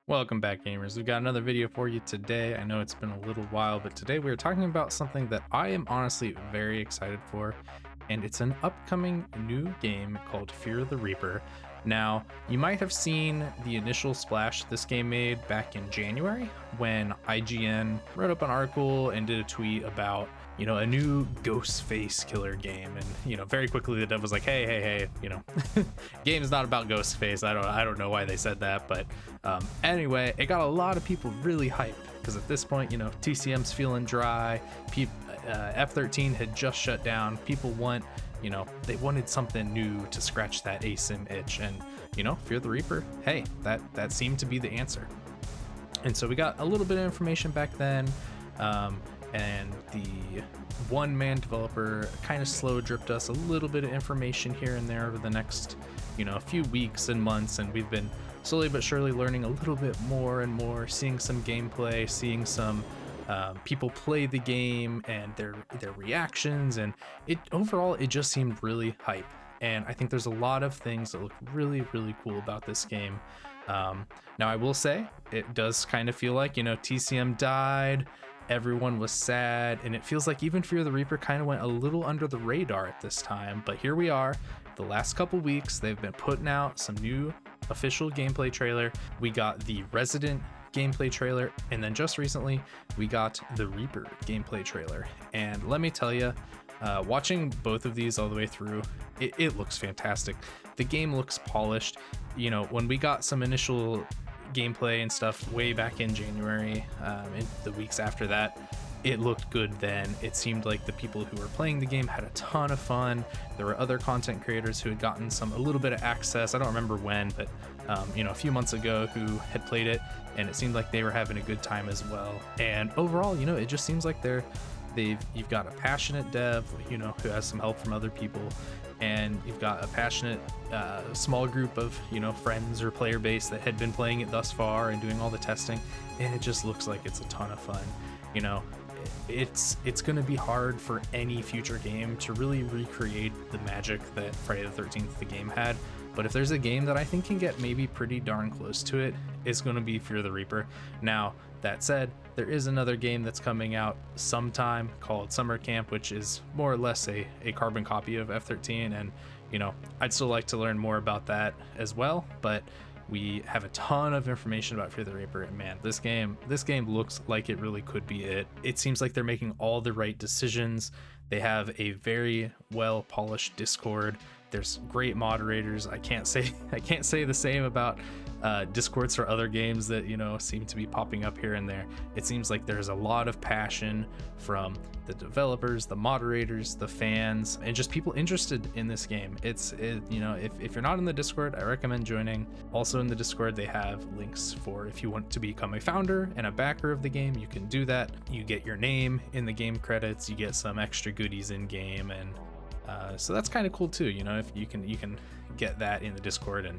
Welcome back, gamers. We've got another video for you today. I know it's been a little while, but today we're talking about something that I am honestly very excited for, and it's an upcoming new game called Fear the Reaper. Now, you might have seen the initial splash this game made back in January when IGN wrote up an article and did a tweet about, a new ghost face killer game. And, very quickly the dev was like, hey, game's not about ghost face. I don't know why they said that, but anyway, it got a lot of people really hyped because at this point, TCM's feeling dry. F13 had just shut down. People they wanted something new to scratch that ASYMM itch, and Fear the Reaper, hey, that seemed to be the answer. And so we got a little bit of information back then, and the one-man developer kind of slow dripped us a little bit of information here and there over the next a few weeks and months, and we've been slowly but surely learning a little bit more and more, seeing some gameplay, seeing some people play the game and their reactions, and it just seemed really hype. And I think there's a lot of things that look really cool about this game. Now I will say it does kind of feel like TCM died, everyone was sad, and it feels like even Fear the Reaper kind of went a little under the radar at this time. But here we are, the last couple weeks they've been putting out some new official gameplay trailer. We got the Resident gameplay trailer, and then just recently we got the Reaper gameplay trailer. And let me tell you, watching both of these all the way through, it looks fantastic. The game looks polished. When we got some initial gameplay and stuff way back in January, and the weeks after that, it looked good then. It seemed like the people who were playing the game had a ton of fun. There were other content creators who had gotten a little bit of access. I don't remember when, but a few months ago, who had played it, and it seemed like they were having a good time as well. And overall, it just seems like you've got a passionate dev, who has some help from other people, and you've got a passionate small group of friends or player base that had been playing it thus far and doing all the testing, and it just looks like it's a ton of fun. It's going to be hard for any future game to really recreate the magic that Friday the 13th the game had, but if there's a game that I think can get maybe pretty darn close to it, it's going to be Fear the Reaper. Now, that said, there is another game that's coming out sometime called Summer Camp, which is more or less a carbon copy of F13, and I'd still like to learn more about that as well, but we have a ton of information about Fear the Reaper, and man, this game looks like it really could be it. It seems like they're making all the right decisions. They have a very well polished Discord. There's great moderators. I can't say the same about discords for other games that seem to be popping up here and there. It seems like there's a lot of passion from the developers, the moderators, the fans, and just people interested in this game. If you're not in the Discord, I recommend joining. Also in the Discord, they have links for if you want to become a founder and a backer of the game, you can do that. You get your name in the game credits, you get some extra goodies in game, and so that's kind of cool too. If you can get that in the Discord and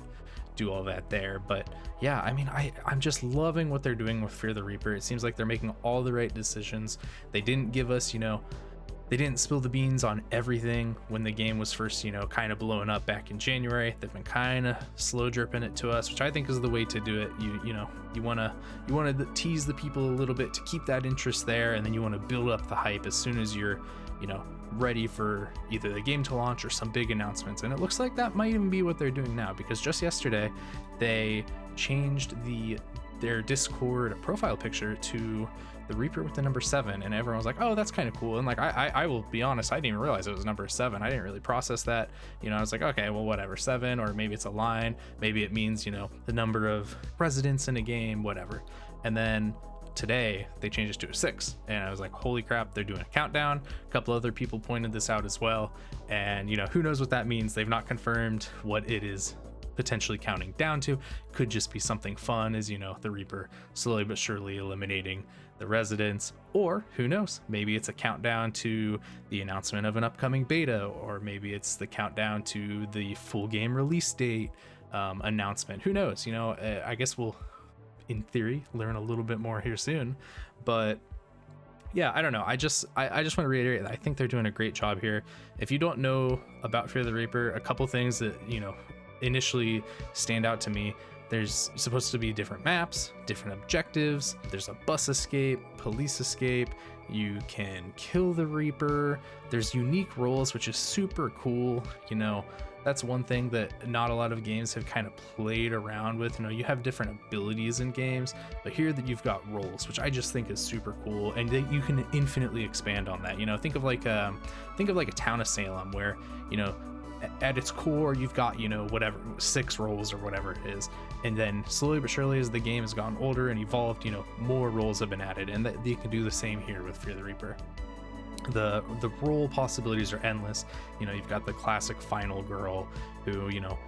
do all that there. But yeah, I mean, I'm just loving what they're doing with Fear the Reaper. It seems like they're making all the right decisions. They didn't give us, they didn't spill the beans on everything when the game was first, kind of blowing up back in January. They've been kind of slow dripping it to us, which I think is the way to do it. You want to tease the people a little bit to keep that interest there, and then you want to build up the hype as soon as you're, ready for either the game to launch or some big announcements. And it looks like that might even be what they're doing now, because just yesterday they changed their Discord profile picture to the Reaper with the number 7, and everyone was like, oh, that's kind of cool. And like, I will be honest, I didn't even realize it was number 7. I didn't really process that. I was like, okay, well, whatever, 7, or maybe it's a line, maybe it means the number of residents in a game, whatever. And then today they changed it to a 6, and I was like, holy crap, they're doing a countdown. A couple other people pointed this out as well, and who knows what that means. They've not confirmed what it is potentially counting down to. Could just be something fun, as the Reaper slowly but surely eliminating the residents, or who knows, maybe it's a countdown to the announcement of an upcoming beta, or maybe it's the countdown to the full game release date announcement. Who knows? I guess we'll, in theory, learn a little bit more here soon. But yeah, I don't know. I just want to reiterate that I think they're doing a great job here. If you don't know about Fear the Reaper, a couple things that initially stand out to me. There's supposed to be different maps, different objectives. There's a bus escape, police escape. You can kill the Reaper. There's unique roles, which is super cool. You know, that's one thing that not a lot of games have kind of played around with. You know, you have different abilities in games, but here that you've got roles, which I just think is super cool, and that you can infinitely expand on that. You know, think of like a Town of Salem, where, you know, at its core you've got, you know, whatever 6 roles or whatever it is, and then slowly but surely as the game has gotten older and evolved, you know, more roles have been added, and that you can do the same here with Fear the Reaper. The role possibilities are endless. You know, you've got the classic final girl who, you know,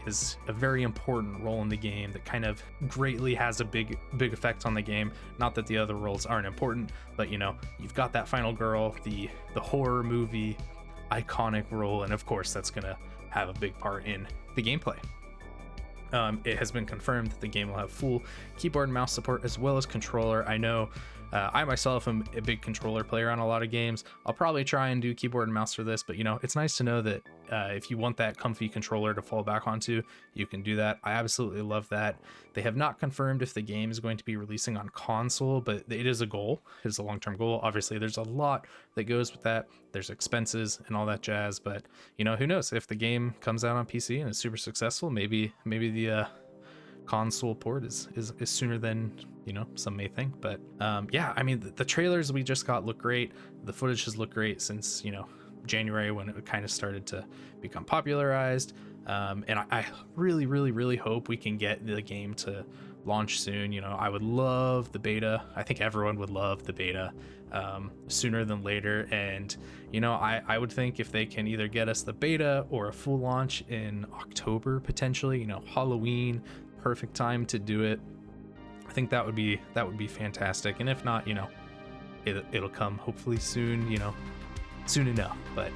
is a very important role in the game that kind of greatly has a big effect on the game. Not that the other roles aren't important, but, you know, you've got that final girl, the horror movie iconic role, and of course that's gonna have a big part in the gameplay. It has been confirmed that the game will have full keyboard and mouse support as well as controller. I know I myself am a big controller player on a lot of games. I'll probably try and do keyboard and mouse for this, but, you know, it's nice to know that if you want that comfy controller to fall back onto, you can do that. I absolutely love that. They have not confirmed if the game is going to be releasing on console, but it is a goal. It is a long-term goal. Obviously, there's a lot that goes with that. There's expenses and all that jazz, but, you know, who knows? If the game comes out on PC and is super successful, maybe the console port is sooner than, you know, some may think. But yeah, I mean, the trailers we just got look great. The footage has looked great since, you know, January, when it kind of started to become popularized. And I really hope we can get the game to launch soon. You know, I would love the beta. I think everyone would love the beta sooner than later. And, you know, I would think if they can either get us the beta or a full launch in October, potentially, you know, Halloween, perfect time to do it. I think that would be fantastic. And if not, you know, it'll come hopefully soon, you know, soon enough. But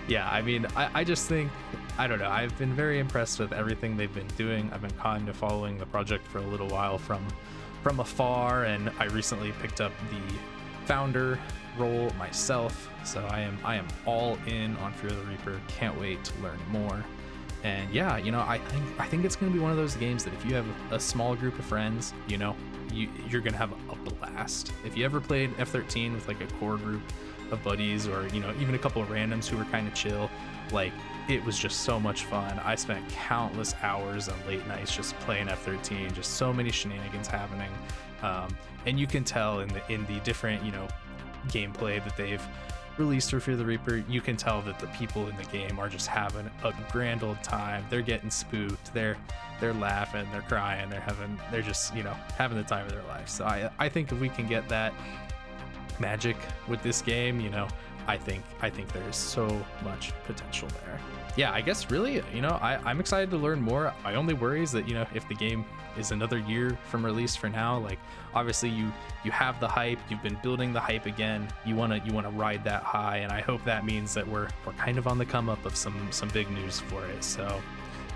yeah, I mean, I just think, I don't know, I've been very impressed with everything they've been doing. I've been kind of following the project for a little while from afar, and I recently picked up the founder role myself, so I am all in on Fear the Reaper. Can't wait to learn more. And yeah, you know, I think it's going to be one of those games that if you have a small group of friends, you know, you're going to have a blast. If you ever played F13 with like a core group of buddies, or, you know, even a couple of randoms who were kind of chill, like, it was just so much fun. I spent countless hours on late nights just playing F13, just so many shenanigans happening. And you can tell in the different, you know, gameplay that they've released for Fear the Reaper, you can tell that the people in the game are just having a grand old time. They're getting spooked, they're laughing, they're crying, they're just, you know, having the time of their life. So I think if we can get that magic with this game, you know, I think there is so much potential there. Yeah, I guess really, you know, I'm excited to learn more. My only worry is that, you know, if the game is another year from release for now, like, obviously you have the hype, you've been building the hype again, you want to ride that high, and I hope that means that we're kind of on the come up of some big news for it. So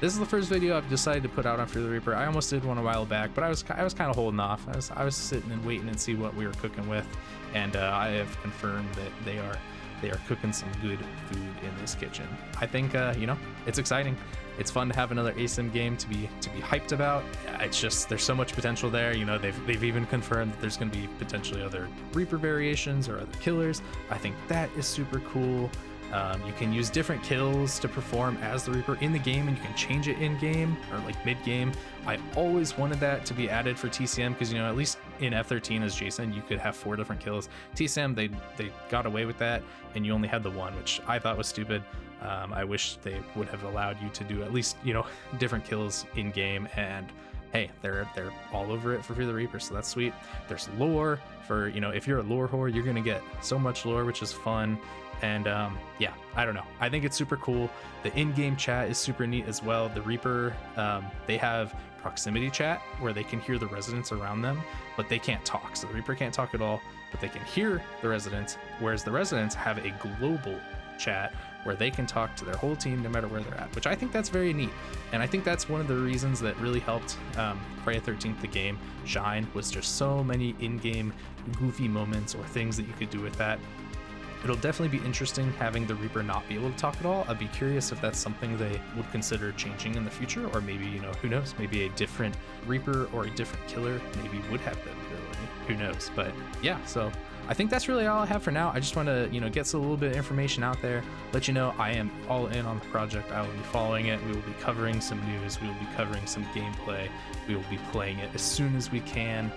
this is the first video I've decided to put out on Fear the Reaper. I almost did one a while back, but I was kind of holding off. I was sitting and waiting and see what we were cooking with, and I have confirmed that they are cooking some good food in this kitchen. I think, you know, it's exciting. It's fun to have another ASYMM game to be hyped about. It's just, there's so much potential there. You know, they've even confirmed that there's going to be potentially other Reaper variations or other killers. I think that is super cool. You can use different kills to perform as the Reaper in the game, and you can change it in game or like mid game. I always wanted that to be added for TCM, because, you know, at least in F13 as Jason, you could have 4 different kills. TCM, they got away with that, and you only had the one, which I thought was stupid. I wish they would have allowed you to do at least, you know, different kills in game, and hey, they're all over it for Fear the Reaper, so that's sweet. There's lore for, you know, if you're a lore whore, you're gonna get so much lore, which is fun. And yeah, I don't know, I think it's super cool. The in-game chat is super neat as well. The Reaper, they have proximity chat where they can hear the residents around them, but they can't talk. So the Reaper can't talk at all, but they can hear the residents, whereas the residents have a global chat where they can talk to their whole team no matter where they're at, which I think that's very neat. And I think that's one of the reasons that really helped Friday the 13th, the game, shine, was just so many in-game goofy moments or things that you could do with that. It'll definitely be interesting having the Reaper not be able to talk at all. I'd be curious if that's something they would consider changing in the future, or maybe, you know, who knows, maybe a different Reaper or a different killer maybe would have that ability. Who knows? But yeah, so I think that's really all I have for now. I just want to, you know, get a little bit of information out there, let you know I am all in on the project. I will be following it. We will be covering some news. We will be covering some gameplay. We will be playing it as soon as we can.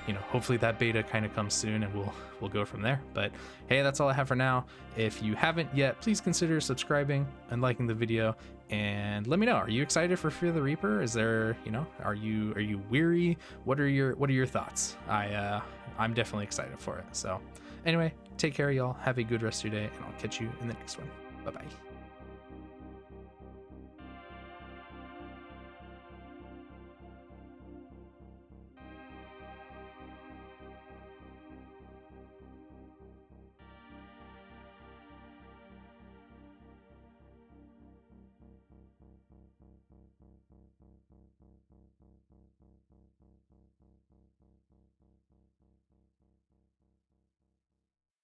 You know, hopefully that beta kind of comes soon, and we'll go from there. But hey, that's all I have for now. If you haven't yet, please consider subscribing and liking the video, and let me know, are you excited for Fear the Reaper? Is there, you know, are you weary? What are your thoughts? I'm definitely excited for it. So anyway, take care, y'all. Have a good rest of your day, and I'll catch you in the next one. Bye bye.